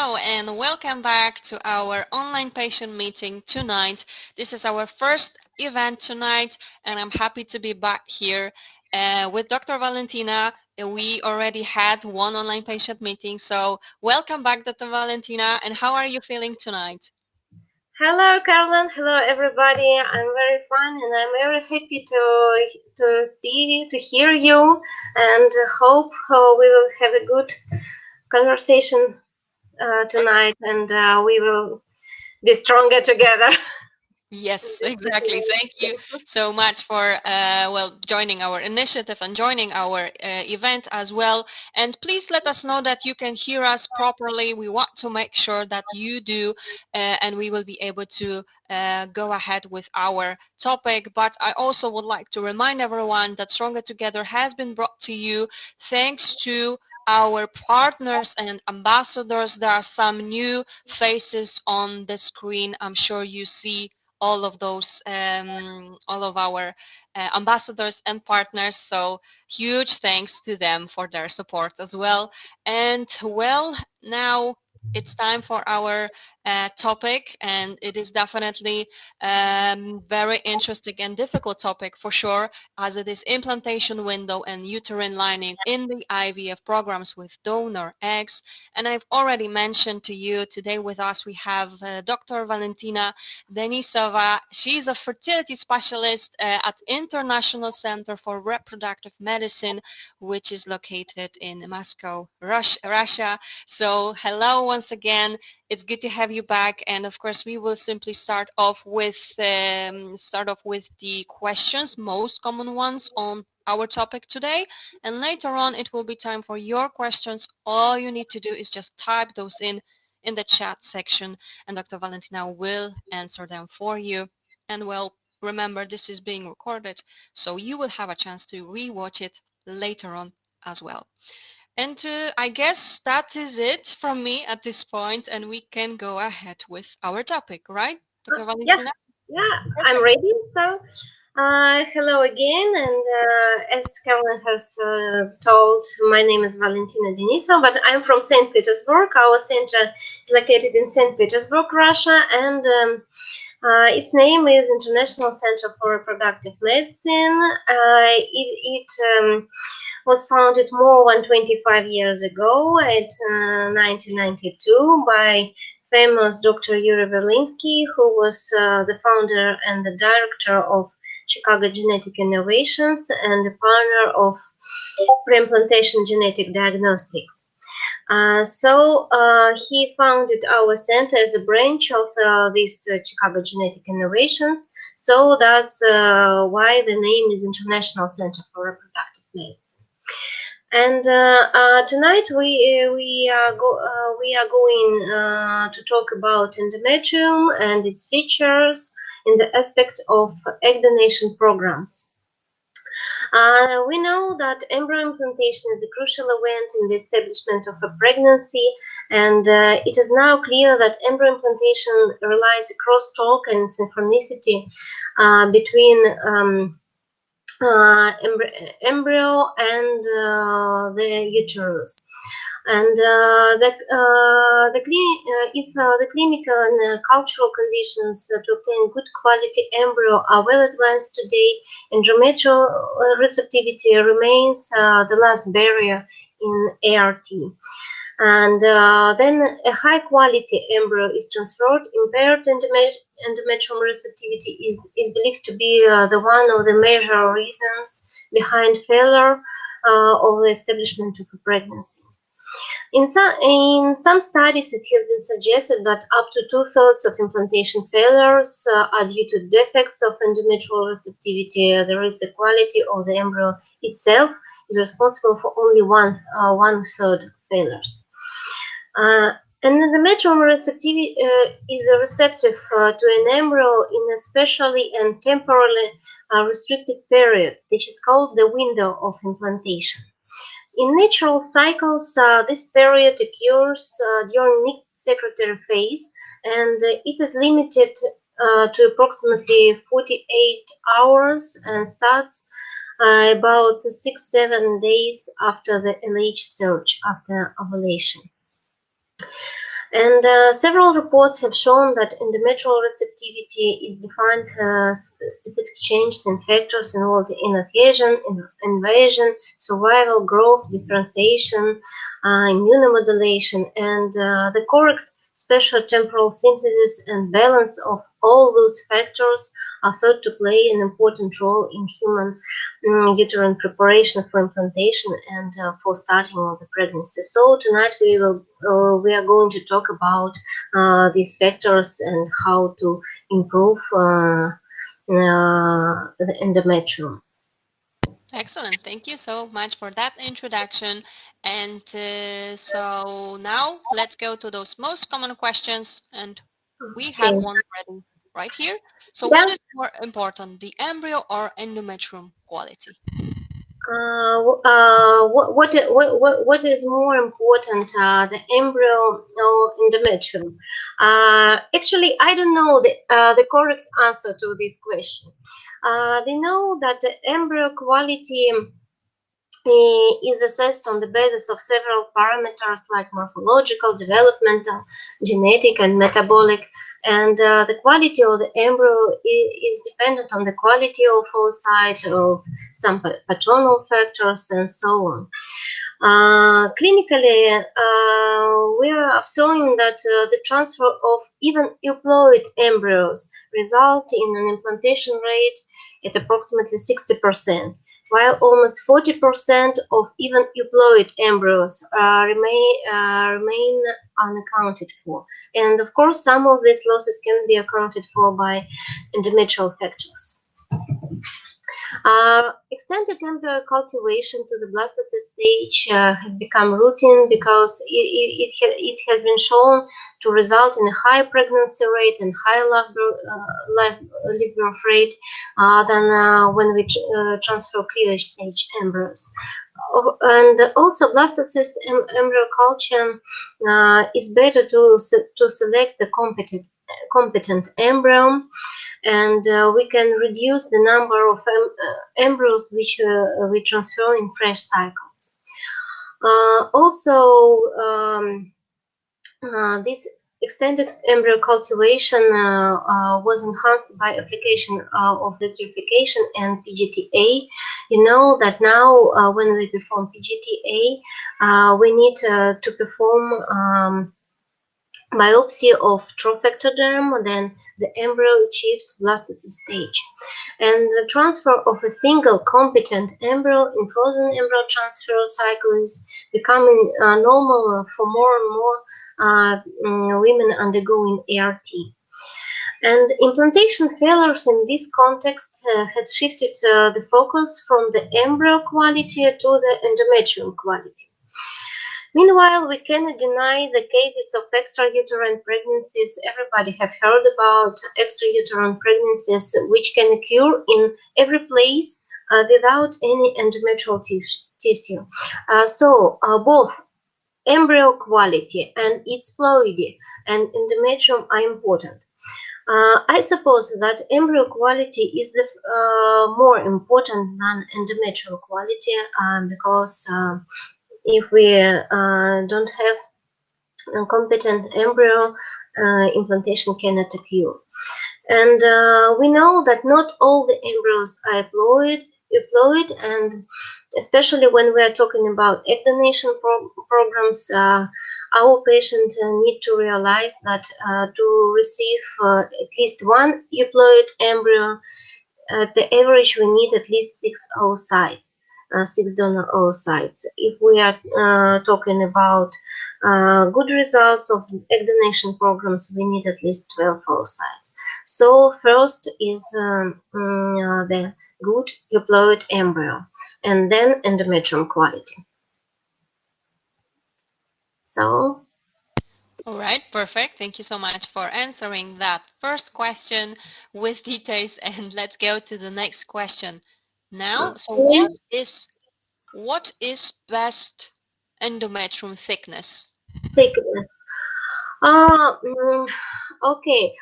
Hello and welcome back to our online patient meeting tonight. This is our first event tonight and I'm happy to be back here with Dr. Valentina. We already had one online patient meeting, so welcome back, Dr. Valentina, and how are you feeling tonight? Hello, Carolyn. Hello, everybody. I'm very fine, and I'm very happy to hear you, and hope we will have a good conversation tonight, and we will be stronger together. Yes, exactly. Thank you so much for joining our initiative and joining our event as well. And please let us know that you can hear us properly. We want to make sure that you do, and we will be able to go ahead with our topic. But I also would like to remind everyone that Stronger Together has been brought to you thanks to our partners and ambassadors. There are some new faces on the screen. I'm sure you see all of those, all of our ambassadors and partners. So huge thanks to them for their support as well. And well, now it's time for our topic, and it is definitely very interesting and difficult topic for sure, as it is implantation window and uterine lining in the IVF programs with donor eggs. And I've already mentioned to you today with us we have Dr. Valentina Denisova. She's a fertility specialist at International Center for Reproductive Medicine, which is located in Moscow, Russia. So hello once again. It's good to have you back. And of course, we will simply start off with the questions, most common ones on our topic today. And later on, it will be time for your questions. All you need to do is just type those in the chat section, and Dr. Valentina will answer them for you. And well, remember, this is being recorded, so you will have a chance to rewatch it later on as well. And I guess that is it from me at this point, and we can go ahead with our topic, right, Dr. Yeah, Valentina? yeah, I'm Perfect. ready. So, hello again, and as Carolyn has told, my name is Valentina Denisova, but I'm from St. Petersburg. Our center is located in St. Petersburg, Russia, and its name is International Center for Reproductive Medicine. It was founded more than 25 years ago at 1992 by famous Dr. Yuri Verlinsky, who was the founder and the director of Chicago Genetic Innovations and the pioneer of pre-implantation genetic diagnostics. He founded our center as a branch of this Chicago Genetic Innovations. So that's why the name is International Center for Reproductive Medicine. And tonight we are going to talk about endometrium and its features in the aspect of egg donation programs. We know that embryo implantation is a crucial event in the establishment of a pregnancy, and it is now clear that embryo implantation relies on crosstalk and synchronicity between embryo and the uterus. And if the clinical and cultural conditions to obtain good quality embryo are well advanced today, endometrial receptivity remains the last barrier in ART. And then a high quality embryo is transferred. Impaired endometrial receptivity is believed to be the one of the major reasons behind failure of the establishment of a pregnancy. In some studies, it has been suggested that up to 2/3 of implantation failures are due to defects of endometrial receptivity. There is the quality of the embryo itself is responsible for only 1/3 of failures. And endometrial receptivity is receptive to an embryo in a specially and temporally restricted period, which is called the window of implantation. In natural cycles, this period occurs during mixed secretory phase, and it is limited to approximately 48 hours and starts about 6-7 days after the LH surge, after ovulation. And several reports have shown that endometrial receptivity is defined specific changes in factors involved in adhesion, invasion, survival, growth, differentiation, immunomodulation, and the correct spatial temporal synthesis and balance of all those factors are thought to play an important role in human uterine preparation for implantation and for starting of the pregnancy. So tonight we are going to talk about these factors and how to improve the endometrium. Excellent. Thank you so much for that introduction. And so now let's go to those most common questions. And we have Okay. one ready right here. So Yeah. what is more important, the embryo or endometrium quality? What is more important, the embryo or endometrium? Actually, I don't know the correct answer to this question. They know that the embryo quality is assessed on the basis of several parameters like morphological, developmental, genetic, and metabolic. And the quality of the embryo is dependent on the quality of oocyte, of some paternal factors, and so on. Clinically, we are observing that the transfer of even euploid embryos result in an implantation rate at approximately 60%, while almost 40% of even euploid embryos remain unaccounted for. And of course, some of these losses can be accounted for by endometrial factors. Extended embryo cultivation to the blastocyst stage has become routine because it has been shown to result in a high pregnancy rate and high live birth rate than when we transfer cleavage stage embryos. And also, blastocyst embryo culture is better to select the competent embryo, and we can reduce the number of embryos which we transfer in fresh cycles. Also, this extended embryo cultivation was enhanced by application of vitrification and PGTA. You know that now when we perform PGTA, we need to perform biopsy of trophectoderm, then the embryo achieves blastocyst stage. And the transfer of a single competent embryo in frozen embryo transfer cycle is becoming normal for more and more women undergoing ART. And implantation failures in this context has shifted the focus from the embryo quality to the endometrium quality. Meanwhile, we cannot deny the cases of extrauterine pregnancies. Everybody have heard about extrauterine pregnancies, which can occur in every place without any endometrial tissue. So both embryo quality and its ploidy and endometrium are important. I suppose that embryo quality is more important than endometrial quality because if we don't have a competent embryo, implantation cannot occur. And we know that not all the embryos are euploid, and especially when we are talking about egg donation programs, our patients need to realize that to receive at least one euploid embryo, at the average we need at least 6 oocytes. 6 donor oocytes. If we are talking about good results of egg donation programs, we need at least 12 oocytes. So first is the good euploid embryo, and then endometrium quality. So. All right, perfect. Thank you so much for answering that first question with details. And let's go to the next question. Now, so what is best endometrium thickness? Thickness. Okay.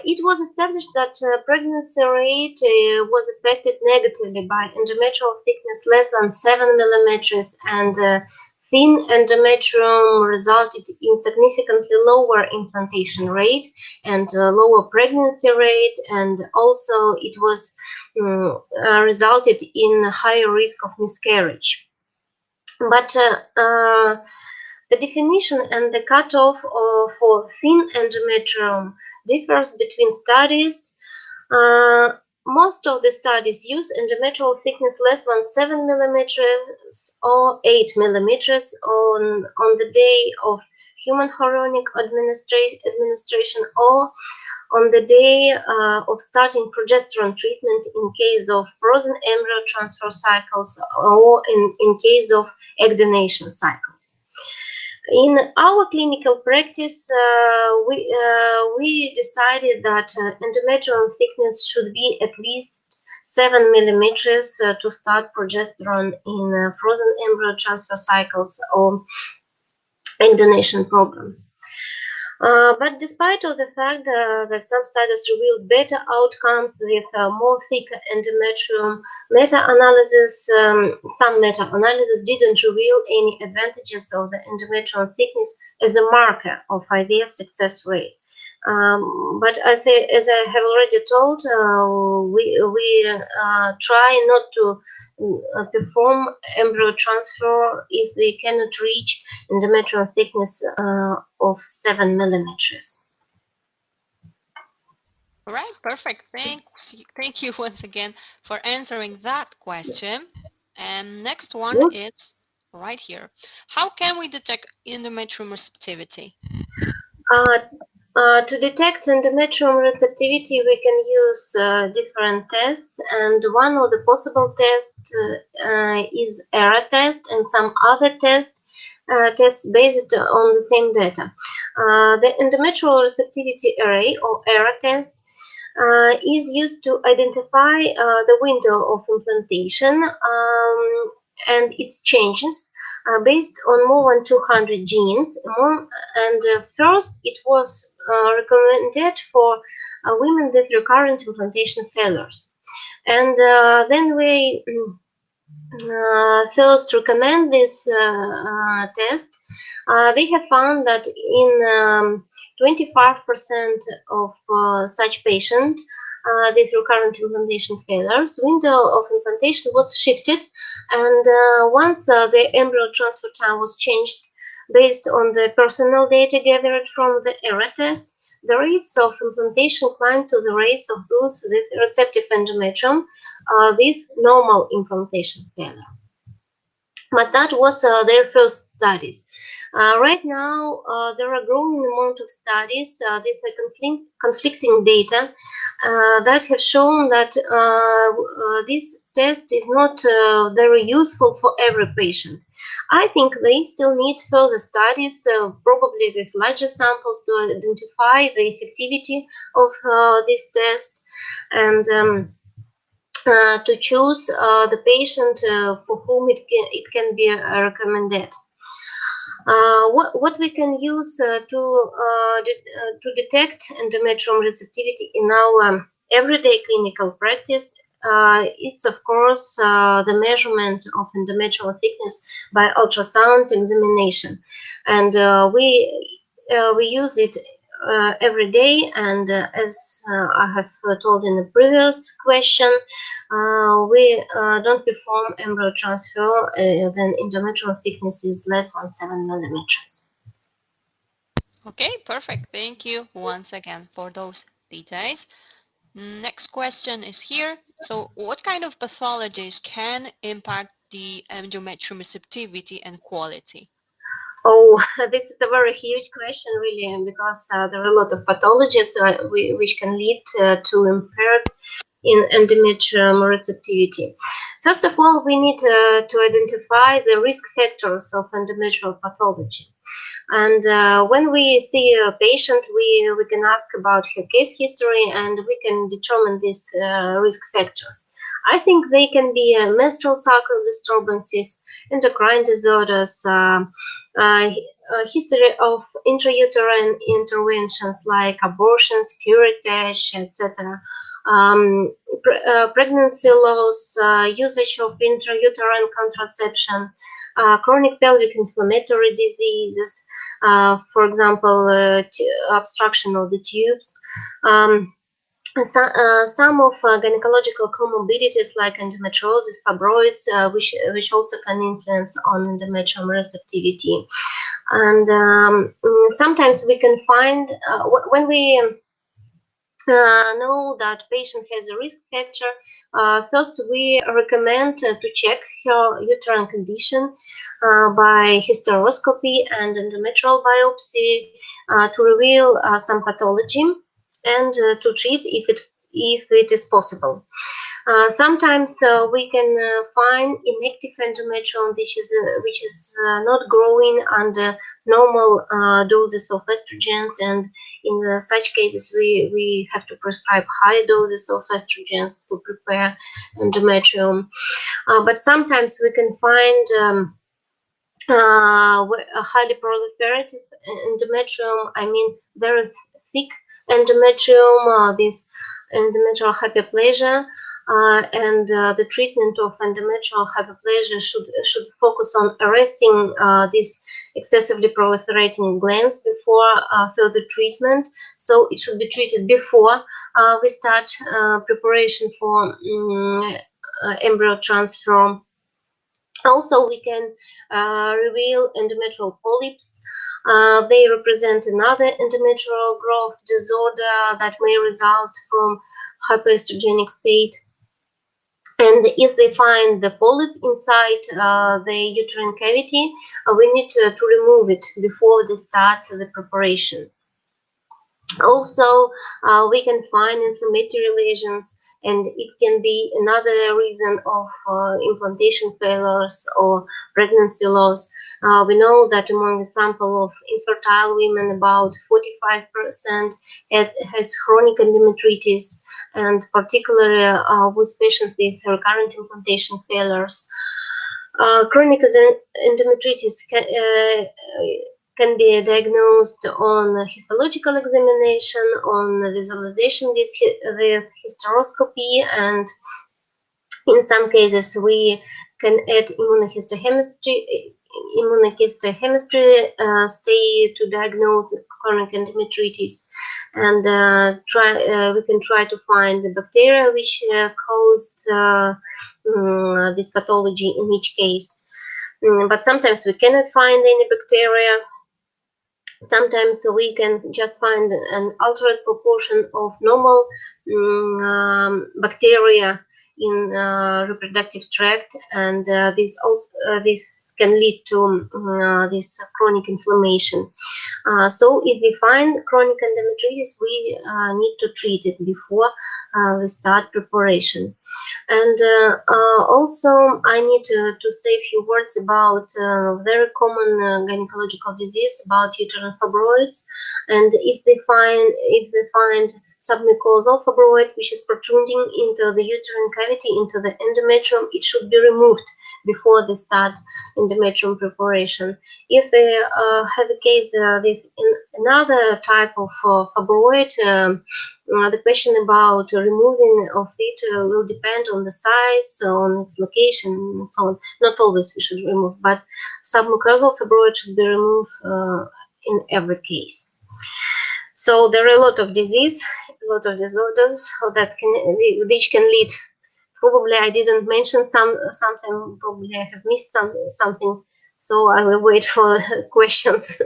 It was established that pregnancy rate was affected negatively by endometrial thickness less than 7 millimeters and thin endometrium resulted in significantly lower implantation rate and lower pregnancy rate, and also it was resulted in higher risk of miscarriage. But the definition and the cutoff for thin endometrium differs between studies. Most of the studies use endometrial thickness less than 7 millimeters or 8 millimeters on the day of human chorionic administration or on the day of starting progesterone treatment in case of frozen embryo transfer cycles or in case of egg donation cycles. In our clinical practice, we decided that endometrial thickness should be at least 7 millimeters to start progesterone in frozen embryo transfer cycles or egg donation programs. But despite of the fact that some studies revealed better outcomes with more thick endometrium, some meta-analysis didn't reveal any advantages of the endometrial thickness as a marker of IVF success rate. But as I have already told, we try not to perform embryo transfer if they cannot reach endometrial thickness of 7 millimeters. All right, perfect. Thank you once again for answering that question. And next one is right here. How can we detect endometrium receptivity? To detect endometrium receptivity, we can use different tests, and one of the possible tests is ERA test, and some other tests based on the same data. The endometrial receptivity array or ERA test is used to identify the window of implantation and its changes based on more than 200 genes. First, it was recommended for women with recurrent implantation failures. And then we first recommend this test. They have found that in 25% of such patients with recurrent implantation failures, window of implantation was shifted, and once the embryo transfer time was changed based on the personnel data gathered from the ERA test, the rates of implantation climbed to the rates of those with receptive endometrium with normal implantation failure. But that was their first studies. Right now, there are a growing amount of studies with conflicting data that have shown that this test is not very useful for every patient. I think they still need further studies, probably with larger samples, to identify the effectivity of this test and to choose the patient for whom it can be recommended. What we can use to detect endometrium receptivity in our everyday clinical practice, it's of course the measurement of endometrial thickness by ultrasound examination, and we use it every day. And as I have told in the previous question, we don't perform embryo transfer when endometrial thickness is less than 7 millimeters. Okay, perfect. Thank you once again for those details. Next question is here. So what kind of pathologies can impact the endometrium receptivity and quality? Oh, this is a very huge question, really, because there are a lot of pathologies which can lead to impaired in endometrium receptivity. First of all, we need to identify the risk factors of endometrial pathology. And when we see a patient, we can ask about her case history, and we can determine these risk factors. I think they can be menstrual cycle disturbances, endocrine disorders, history of intrauterine interventions like abortions, curettage, etc. Pregnancy loss, usage of intrauterine contraception, chronic pelvic inflammatory diseases, for example, obstruction of the tubes. Some of gynecological comorbidities like endometriosis, fibroids, which also can influence on endometrium receptivity. And sometimes we can find, when we know that patient has a risk factor, first we recommend to check her uterine condition by hysteroscopy and endometrial biopsy to reveal some pathology and to treat if it is possible. Sometimes we can find inactive endometrium which is not growing under normal doses of estrogens, and in such cases we have to prescribe high doses of estrogens to prepare endometrium. But sometimes we can find a highly proliferative endometrium, I mean very thick endometrium, this endometrial hyperplasia, and the treatment of endometrial hyperplasia should focus on arresting these excessively proliferating glands before further treatment. So it should be treated before we start preparation for embryo transfer. Also, we can reveal endometrial polyps. They represent another endometrial growth disorder that may result from hypoestrogenic state. And if they find the polyp inside the uterine cavity, we need to remove it before they start the preparation. Also, we can find inflammatory lesions, and it can be another reason of implantation failures or pregnancy loss. We know that among the sample of infertile women, about 45% has chronic endometritis, and particularly with patients with recurrent implantation failures. Chronic endometritis can be diagnosed on histological examination, on visualization with hysteroscopy, and in some cases we can add immunohistochemistry study to diagnose chronic endometritis, and we can try to find the bacteria which caused this pathology in each case. But sometimes we cannot find any bacteria. Sometimes we can just find an altered proportion of normal bacteria in reproductive tract, and this can lead to this chronic inflammation. So if we find chronic endometritis, we need to treat it before we start preparation. And also I need to say a few words about very common gynecological disease about uterine fibroids. And if they find submucosal fibroid which is protruding into the uterine cavity, into the endometrium, it should be removed before they start endometrium preparation. If they have a case with another type of fibroid, the question about removing of it will depend on the size, on its location, and so on. Not always we should remove, but submucosal fibroid should be removed in every case. So there are a lot of disorders that which can lead. Probably I didn't mention something. Probably I have missed something. So I will wait for questions.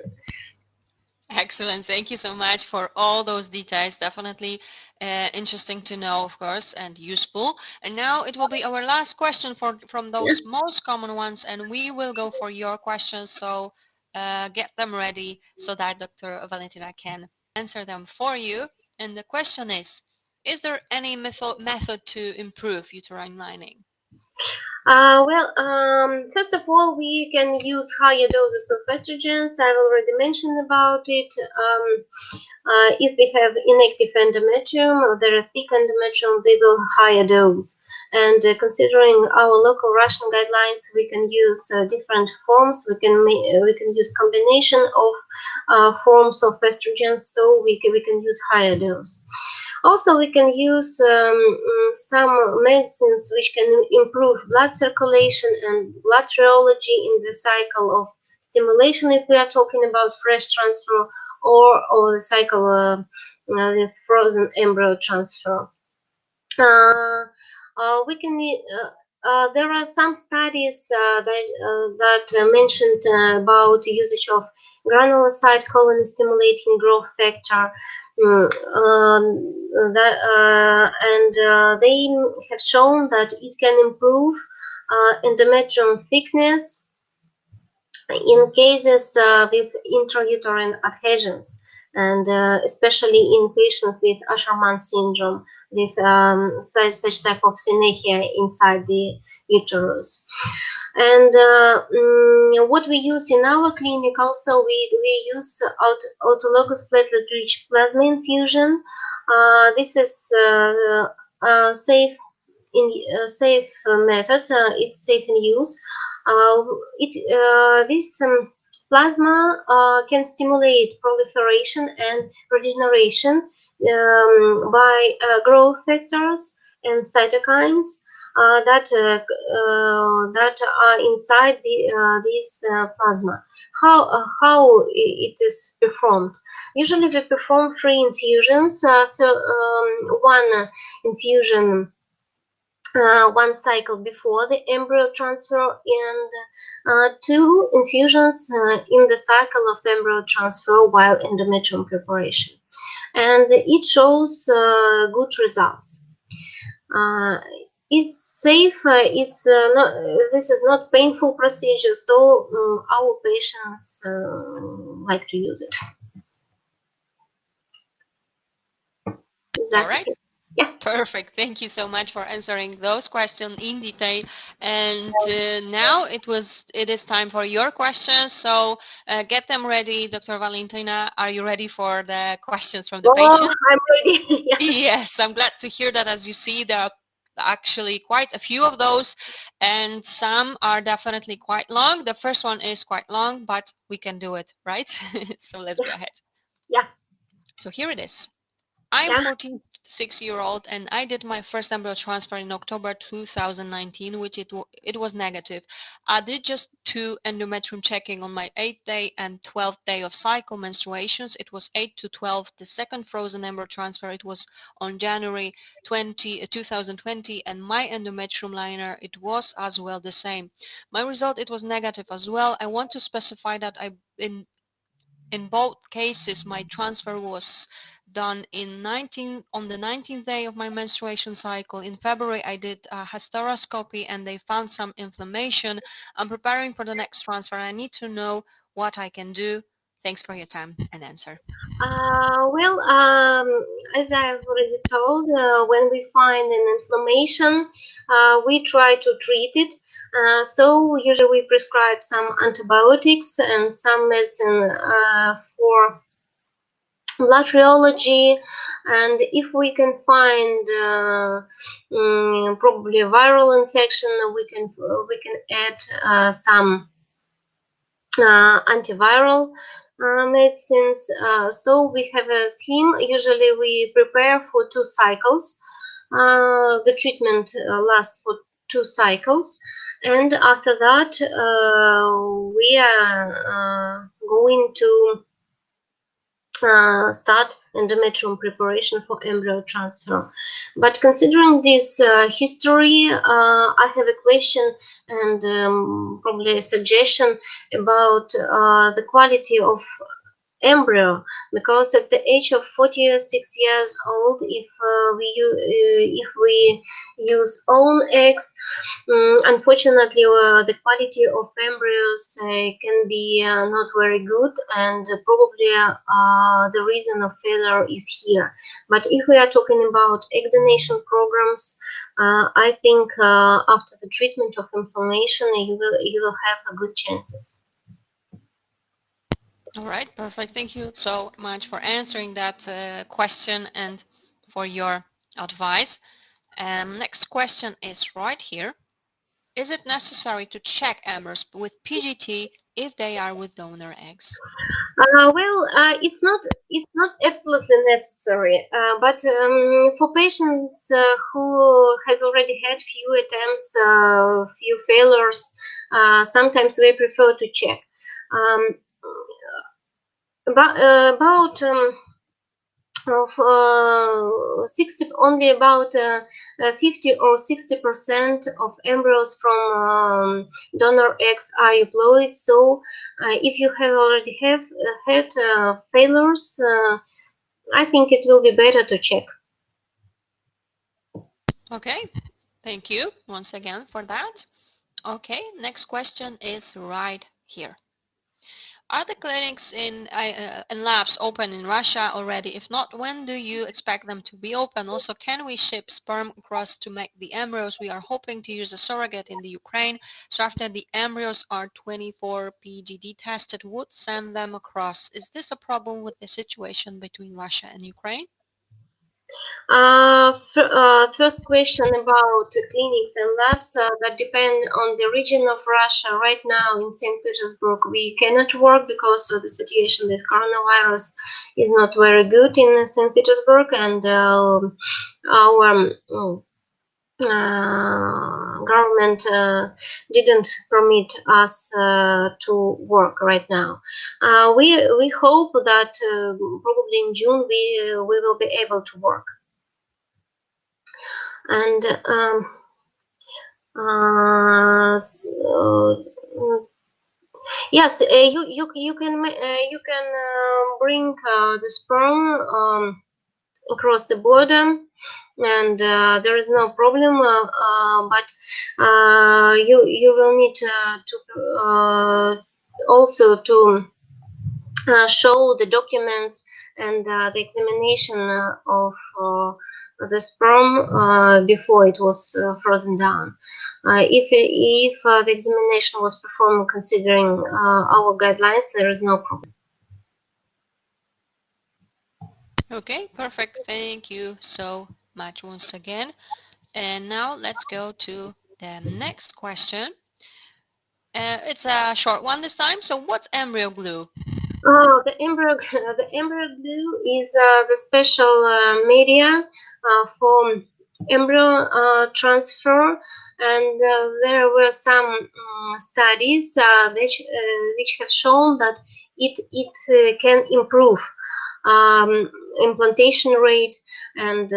Excellent. Thank you so much for all those details. Definitely interesting to know, of course, and useful. And now it will be our last question from those most common ones, and we will go for your questions. So get them ready so that Dr. Valentina can answer them for you. And the question is there any method to improve uterine lining? First of all, we can use higher doses of estrogens. I've already mentioned about it. If we have inactive endometrium or there are thick endometrium, they will higher dose. And considering our local Russian guidelines, we can use different forms. We can use combination of forms of estrogens, so we can use higher dose. Also, we can use some medicines which can improve blood circulation and blood rheology in the cycle of stimulation, if we are talking about fresh transfer, or the cycle with frozen embryo transfer. We can. There are some studies that mentioned about the usage of granulocyte colony stimulating growth factor, and they have shown that it can improve endometrium thickness in cases with intrauterine adhesions, and especially in patients with Asherman syndrome, with such type of synechia inside the uterus. And what we use in our clinic also, we use autologous platelet-rich plasma infusion. This is safe safe method. It's safe in use. This plasma can stimulate proliferation and regeneration by growth factors and cytokines that are inside this plasma. How it is performed? Usually, we perform 3 infusions. One infusion 1 cycle before the embryo transfer, and 2 infusions in the cycle of embryo transfer while endometrium preparation, and it shows good results. It's safe. It's not. This is not painful procedure, so our patients like to use it. All right. Exactly. Yeah. Perfect. Thank you so much for answering those questions in detail. And now it is time for your questions. So get them ready, Dr. Valentina. Are you ready for the questions from the Oh, patients? I'm ready. Yeah. Yes, I'm glad to hear that. As you see, there are actually quite a few of those, and some are definitely quite long. The first one is quite long, but we can do it, right? So let's go ahead. Yeah. So here it is. I'm Yeah. 46-year-old and I did my first embryo transfer in October 2019, which it was negative. I did just 2 endometrium checking on my 8th day and 12th day of cycle menstruations. It was 8 to 12. The second frozen embryo transfer, it was on January 2020, and my endometrium liner, it was as well the same. My result, it was negative as well. I want to specify that in both cases, my transfer was done on the 19th day of my menstruation cycle. In February, I did a hysteroscopy and they found some inflammation. I'm preparing for the next transfer. I need to know what I can do. Thanks for your time and answer. Well, as I've already told, when we find an inflammation, we try to treat it. So usually we prescribe some antibiotics and some medicine for blood rheology, and if we can find probably a viral infection, we can add some antiviral medicines. So we have a theme. Usually we prepare for 2 cycles. The treatment lasts for 2 cycles, and after that we are going to start endometrium preparation for embryo transfer. But considering this history, I have a question and probably a suggestion about the quality of embryo, because at the age of 46 years old, if we use own eggs, unfortunately the quality of embryos can be not very good, and probably the reason of failure is here. But if we are talking about egg donation programs, I think after the treatment of inflammation, you will have good chances. All right, perfect. Thank you so much for answering that question and for your advice. Next question is right here. Is it necessary to check embryos with PGT if they are with donor eggs? Well, it's not absolutely necessary, but for patients who has already had few attempts, few failures, sometimes we prefer to check. Um, about of 60, only about 50 or 60% of embryos from donor eggs are euploid. So if you have already had failures, I think it will be better to check. Okay, thank you once again for that. Okay, next question is right here. Are the clinics and labs open in Russia already? If not, when do you expect them to be open? Also, can we ship sperm across to make the embryos? We are hoping to use a surrogate in the Ukraine. So after the embryos are 24 PGD tested, would send them across. Is this a problem with the situation between Russia and Ukraine? First question about clinics and labs that depend on the region of Russia. Right now in St. Petersburg, we cannot work because of the situation with coronavirus is not very good in St. Petersburg, and our government didn't permit us to work right now. We hope that probably in June we will be able to work. And yes, you can bring the sperm across the border, and there is no problem. But you will need to also to show the documents and the examination of the sperm before it was frozen down. If the examination was performed considering our guidelines, there is no problem. Okay, perfect. Thank you so much once again. And now let's go to the next question. It's a short one this time. So what's embryo glue? The embryo, the embryo glue is the special media for embryo transfer, and there were some studies which have shown that it can improve implantation rate and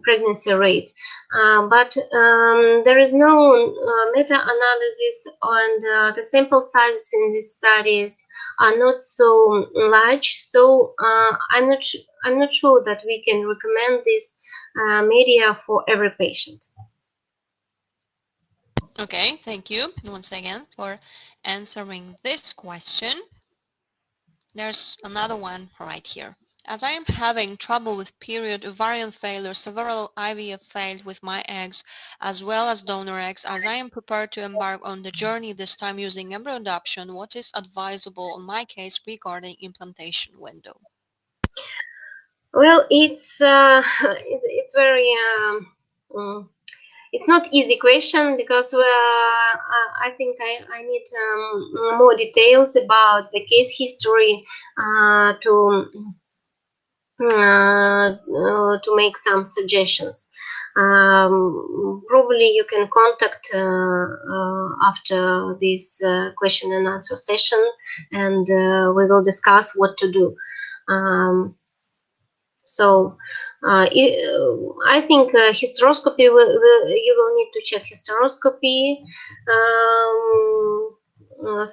pregnancy rate. But there is no meta-analysis, and the sample sizes in these studies are not so large. So I'm not sure that we can recommend this media for every patient. Okay, thank you once again for answering this question. There's another one right here. As I am having trouble with period ovarian failure, several IVF failed with my eggs as well as donor eggs. As I am prepared to embark on the journey this time using embryo adoption, what is advisable in my case regarding implantation window? Well, it's very it's not easy question because I think I need more details about the case history to make some suggestions. Probably you can contact after this question and answer session, and we will discuss what to do. So I think hysteroscopy you will need to check hysteroscopy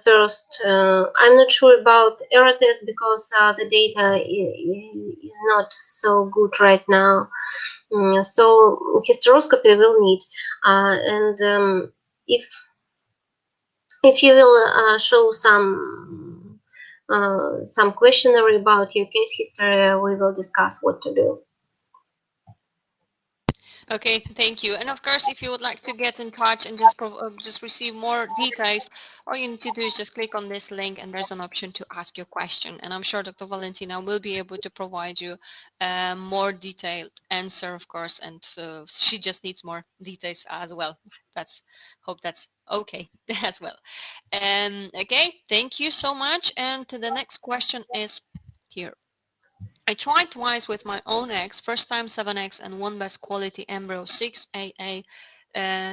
first. I'm not sure about error test because the data is not so good right now. So hysteroscopy will need, and if you will show some questionnaire about your case history, we will discuss what to do. Okay, thank you. And of course, if you would like to get in touch and just receive more details, all you need to do is just click on this link and there's an option to ask your question. And I'm sure Dr. Valentina will be able to provide you a more detailed answer, of course. And so she just needs more details as well. Hope that's okay as well. Okay, thank you so much. And the next question is here. I tried twice with my own eggs, first time 7x and one best quality embryo 6AA,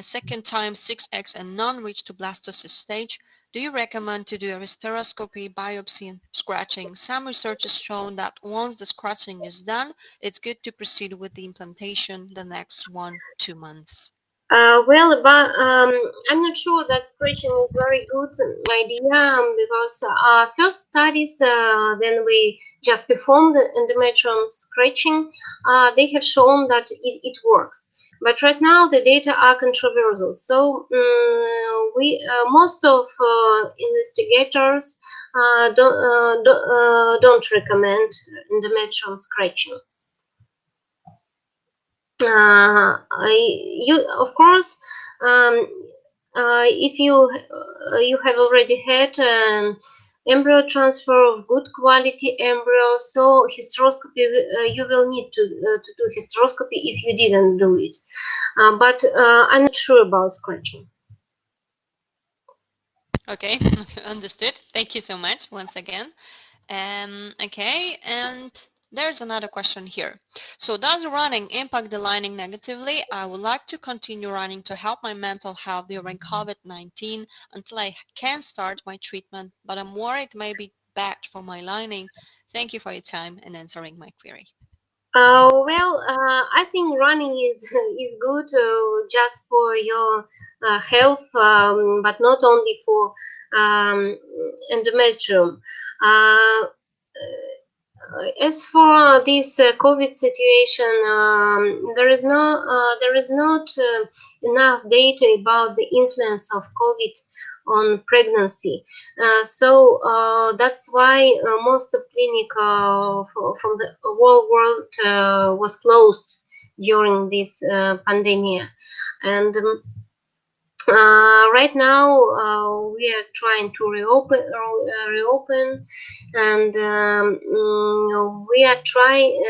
second time 6x and none reached to blastocyst stage. Do you recommend to do a hysteroscopy, biopsy and scratching? Some research has shown that once the scratching is done, it's good to proceed with the implantation the next 1-2 months. But I'm not sure that scratching is very good idea because first studies when we just performed the endometrium scratching, they have shown that it works. But right now the data are controversial. So we most of investigators don't recommend endometrium scratching. Of course, um, if you have already had an embryo transfer of good quality embryo, so hysteroscopy you will need to do hysteroscopy if you didn't do it. But I'm not sure about scratching. Okay, understood. Thank you so much once again. Okay, and there's another question here. So does running impact the lining negatively? I would like to continue running to help my mental health during COVID-19 until I can start my treatment, but I'm worried it may be bad for my lining. Thank you for your time and answering my query. I think running is is good just for your health, but not only for endometrium. Uh, as for this COVID situation, there is not enough data about the influence of COVID on pregnancy. That's why most of clinic from the whole world was closed during this pandemic. And right now we are trying to reopen, and we are trying.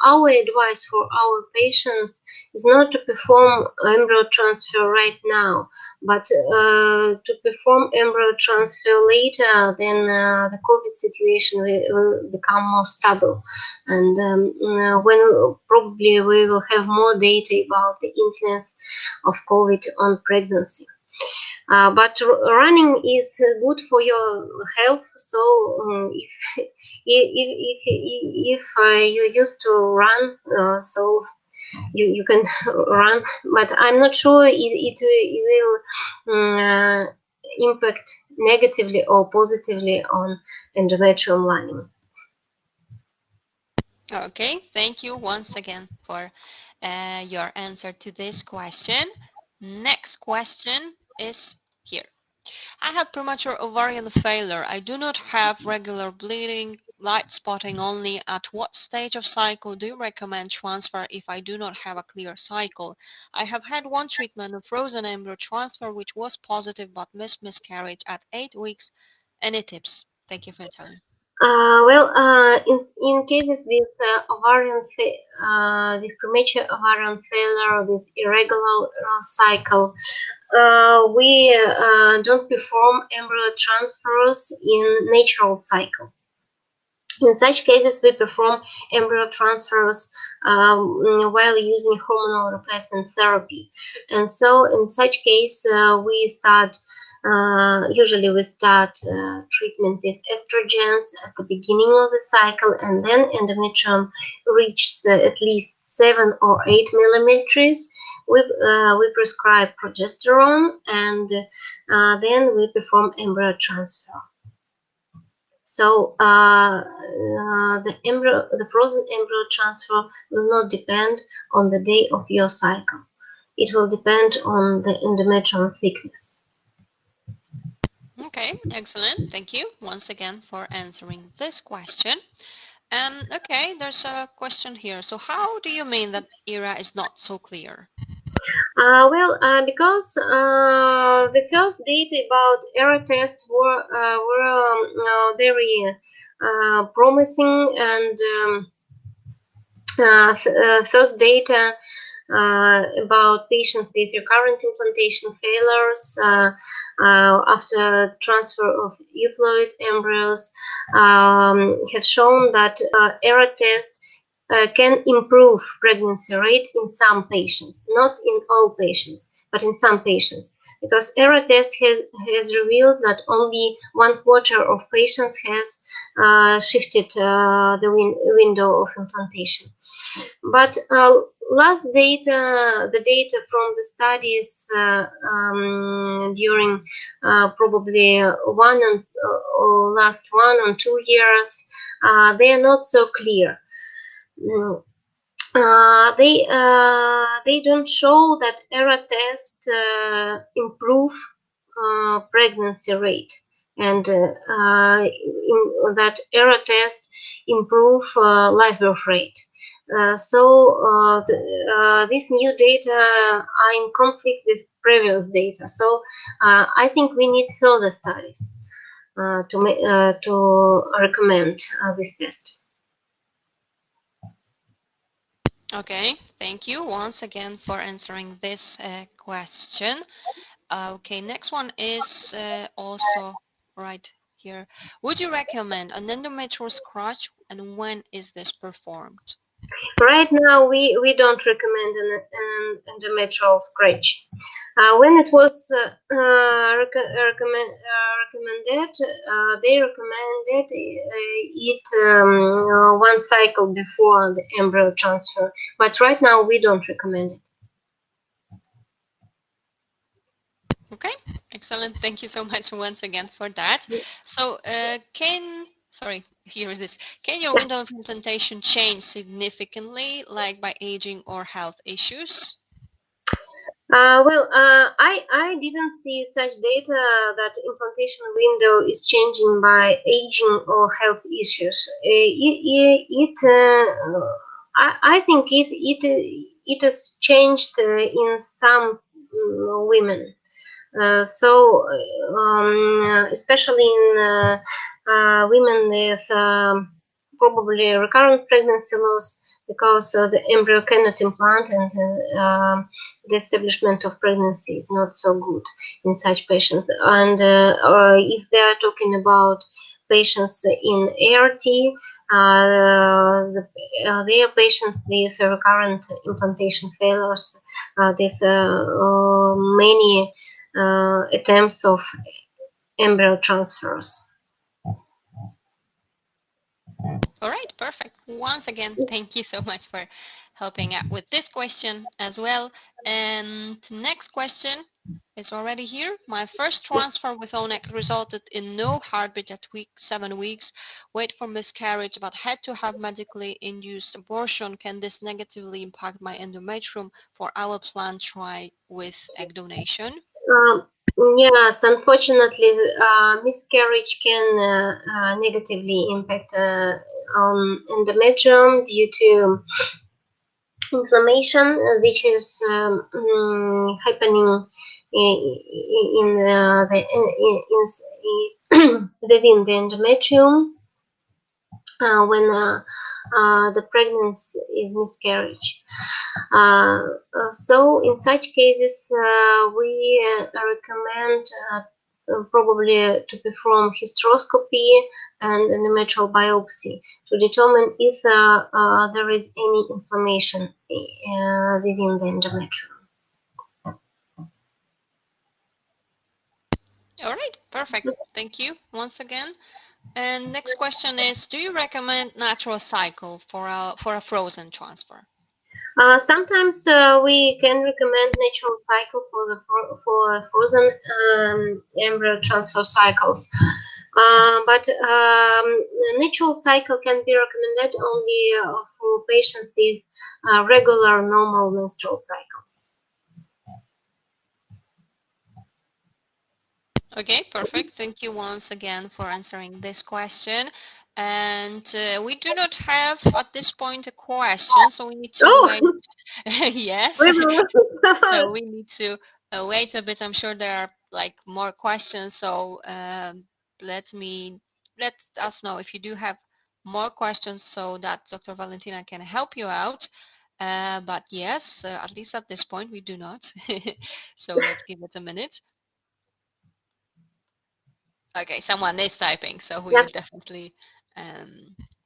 Our advice for our patients is not to perform embryo transfer right now, but to perform embryo transfer later. Then the COVID situation will become more stable, and when probably we will have more data about the influence of COVID on pregnancy. But running is good for your health. So if you used to run, so you can run. But I'm not sure it will impact negatively or positively on endometrium lining. Okay, thank you once again for your answer to this question. Next question is here. I have premature ovarian failure. I do not have regular bleeding, light spotting only. At what stage of cycle do you recommend transfer if I do not have a clear cycle? I have had one treatment of frozen embryo transfer which was positive but miscarriage at 8 weeks. Any tips? Thank you for your time. In cases with with premature ovarian failure with irregular cycle, we don't perform embryo transfers in natural cycle. In such cases, we perform embryo transfers while using hormonal replacement therapy. And so, in such case, usually we start treatment with estrogens at the beginning of the cycle, and then endometrium reaches at least 7 or 8 millimeters. We prescribe progesterone, and then we perform embryo transfer. So the frozen embryo transfer will not depend on the day of your cycle. It will depend on the endometrium thickness. Okay, excellent. Thank you once again for answering this question. Okay, there's a question here. So how do you mean that ERA is not so clear? Because the first data about error tests were very promising, and first data about patients with recurrent implantation failures after transfer of euploid embryos have shown that error test can improve pregnancy rate in some patients, not in all patients, but in some patients. Because error test has revealed that only 1/4 of patients has shifted the window of implantation. But the data from the studies during probably last 1 or 2 years, they are not so clear. Mm, they don't show that error tests improve pregnancy rate, and that error test improve live birth rate. These new data are in conflict with previous data. So I think we need further studies to recommend this test. Okay, thank you once again for answering this question. Okay, next one is also right here. Would you recommend an endometrial scratch, and when is this performed? Right now, we don't recommend an endometrial scratch. When it was recommended, they recommended it 1 cycle before the embryo transfer. But right now, we don't recommend it. Okay, excellent. Thank you so much once again for that. So here is this. Can your window of implantation change significantly, like by aging or health issues? I didn't see such data that implantation window is changing by aging or health issues. I think it has changed in some women. Especially in women with probably recurrent pregnancy loss, because the embryo cannot implant, and the establishment of pregnancy is not so good in such patients. And if they are talking about patients in ART, they are patients with recurrent implantation failures, with many attempts of embryo transfers. All right, perfect. Once again, thank you so much for helping out with this question as well. And next question is already here. My first transfer with ONEC resulted in no heartbeat at 7 weeks, wait for miscarriage, but had to have medically induced abortion. Can this negatively impact my endometrium for our planned try with egg donation? Um, yes, unfortunately, miscarriage can negatively impact on endometrium due to inflammation, which is happening in within the endometrium when the pregnancy is miscarriage. So in such cases, we recommend probably to perform hysteroscopy and endometrial biopsy to determine if there is any inflammation within the endometrium. All right, perfect. Thank you once again. And next question is, do you recommend natural cycle for a frozen transfer? Sometimes we can recommend natural cycle for frozen embryo transfer cycles, but natural cycle can be recommended only for patients with regular normal menstrual cycle. Okay, perfect. Thank you once again for answering this question. And we do not have at this point a question, so we need to Oh, wait. Yes. we will. So we need to wait a bit. I'm sure there are like more questions. So let us know if you do have more questions so that Dr. Valentina can help you out. But yes, at least at this point we do not. So let's give it a minute. Okay, someone is typing, so we will Yes, definitely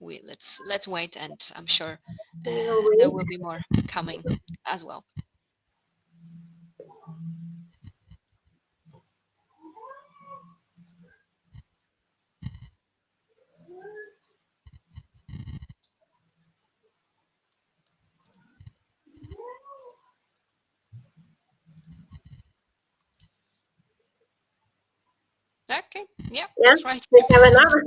let's wait, and I'm sure we will there wait. will be more coming as well. Okay, yeah, Yeah, that's right. we have another.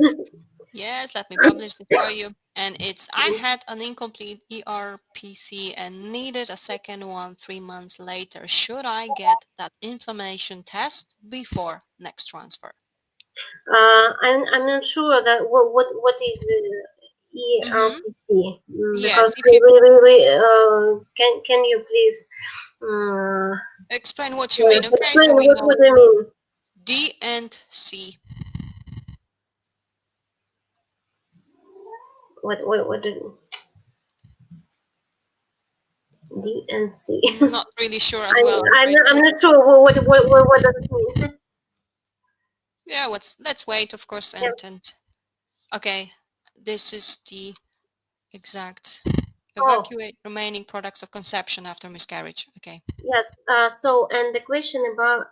Yes, let me publish this for you. And it's, I had an incomplete ERPC and needed a second one 3 months later. Should I get that inflammation test before next transfer? I'm not sure that what is Mm-hmm. ERPC, because Yes, if you can you please explain what you mean, okay? explain So we what know do you mean? D and C. What do D and C? I'm not really sure as I well, I'm afraid. I'm not sure what does it mean. Yeah, let's wait, of course, Yeah. and okay, this is the exact Oh, evacuate remaining products of conception after miscarriage. Okay. yes. So, and the question about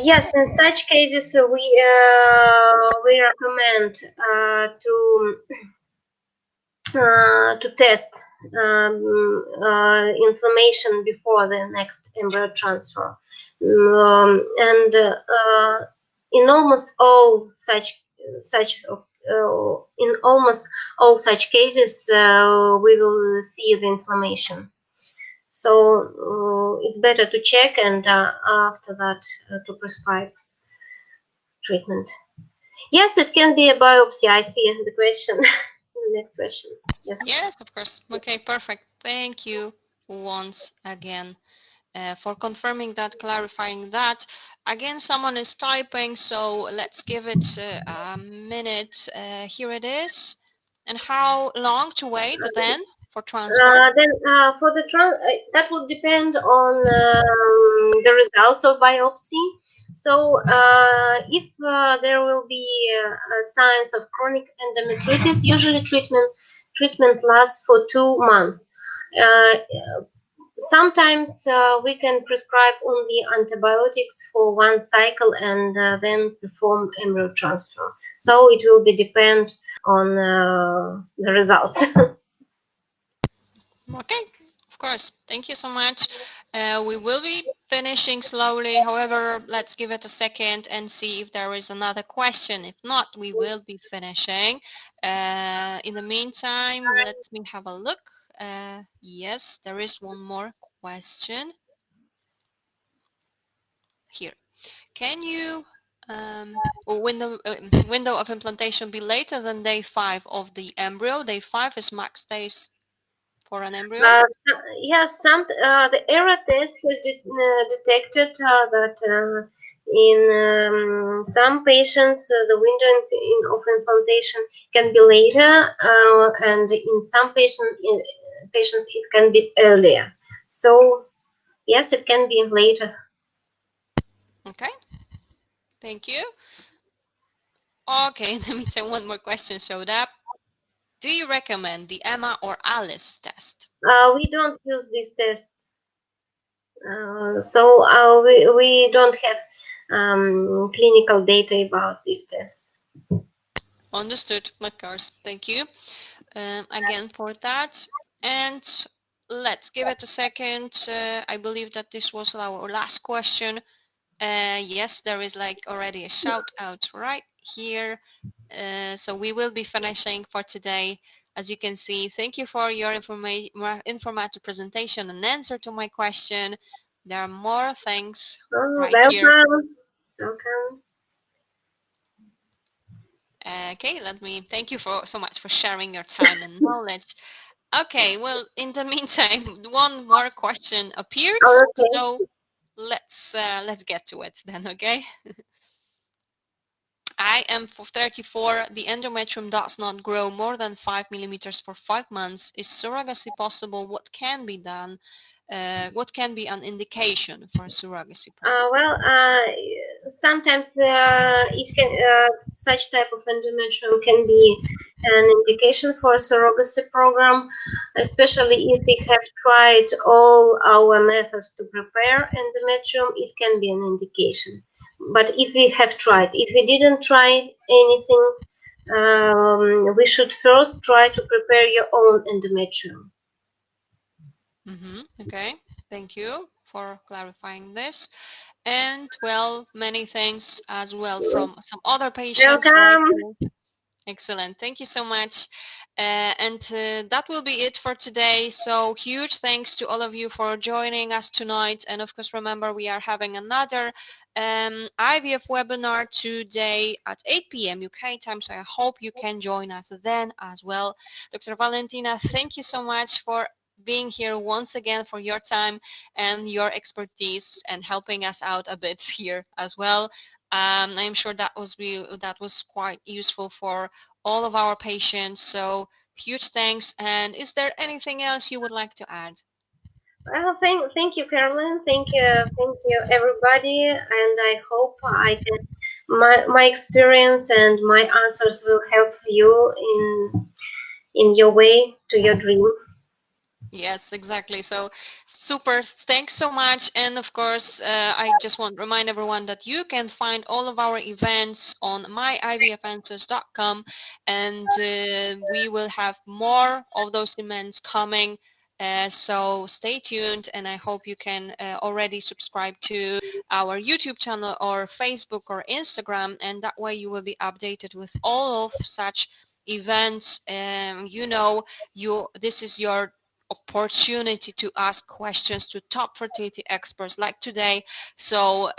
yes, in such cases we recommend to test inflammation before the next embryo transfer, and in almost all such in almost all such cases we will see the inflammation. So it's better to check and after that to prescribe treatment. Yes, it can be a biopsy. I see the question. The next question. Yes. Yes, of course. Okay, perfect. Thank you once again for confirming that, clarifying that. Again, someone is typing, so let's give it a minute. Here it is. And how long to wait then for transfer? Then for the that will depend on the results of biopsy. So if there will be signs of chronic endometritis, usually treatment lasts for 2 months. Uh, Sometimes we can prescribe only antibiotics for one cycle and then perform embryo transfer. So it will be depend on the results. Okay, of course. Thank you so much. We will be finishing slowly. However, let's give it a second and see if there is another question. If not, we will be finishing. In the meantime, let me have a look. Yes, there is one more question. Here. Can you window of implantation be later than day 5 of the embryo? Day 5 is max days for an embryo. Yes, the ERA test has detected that in some patients the window of implantation can be later, and in some patients it can be earlier. So yes, it can be later. Okay, thank you. Okay, let me say one more question showed up. Do you recommend the Emma or Alice test? We don't use these tests, so we don't have clinical data about these tests. Understood, of course. Thank you again for that. And let's give it a second. I believe that this was our last question. Yes, there is like already a shout out right here. So we will be finishing for today. As you can see, thank you for your informative presentation and answer to my question. There are more things Oh, right here. welcome. Welcome. Okay, let me thank you for so much for sharing your time and knowledge. Okay, well, in the meantime, one more question appeared, Okay. so let's get to it then. Okay. I am for 34. The endometrium does not grow more than 5 millimeters for 5 months. Is surrogacy possible? What can be done? What can be an indication for a surrogacy program? Well, sometimes it can such type of endometrium can be an indication for a surrogacy program, especially if we have tried all our methods to prepare endometrium. It can be an indication. But if we have tried, if we didn't try anything, we should first try to prepare your own endometrium. Okay, thank you for clarifying this. And well, many thanks as well from some other patients right Welcome. here. Excellent. Thank you so much. And that will be it for today. So huge thanks to all of you for joining us tonight. And of course, remember, we are having another IVF webinar today at 8 p.m. UK time. So I hope you can join us then as well. Dr. Valentina, thank you so much for being here once again, for your time and your expertise and helping us out a bit here as well. I'm sure that was quite useful for all of our patients. So huge thanks. And is there anything else you would like to add? Well, thank you, Caroline. Thank you, everybody. And I hope I can my experience and my answers will help you in your way to your dream. Yes, exactly. So super. Thanks so much. And of course, I just want to remind everyone that you can find all of our events on myivfanswers.com, and we will have more of those events coming. So stay tuned, and I hope you can already subscribe to our YouTube channel or Facebook or Instagram, and that way you will be updated with all of such events. This is your opportunity to ask questions to top fertility experts like today. So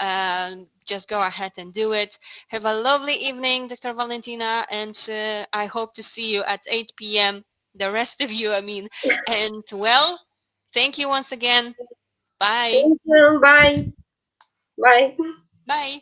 just go ahead and do it. Have a lovely evening, Dr. Valentina, and I hope to see you at 8 p.m. The rest of you, I mean. And well, thank you once again. Bye. Thank you. Bye. Bye. Bye.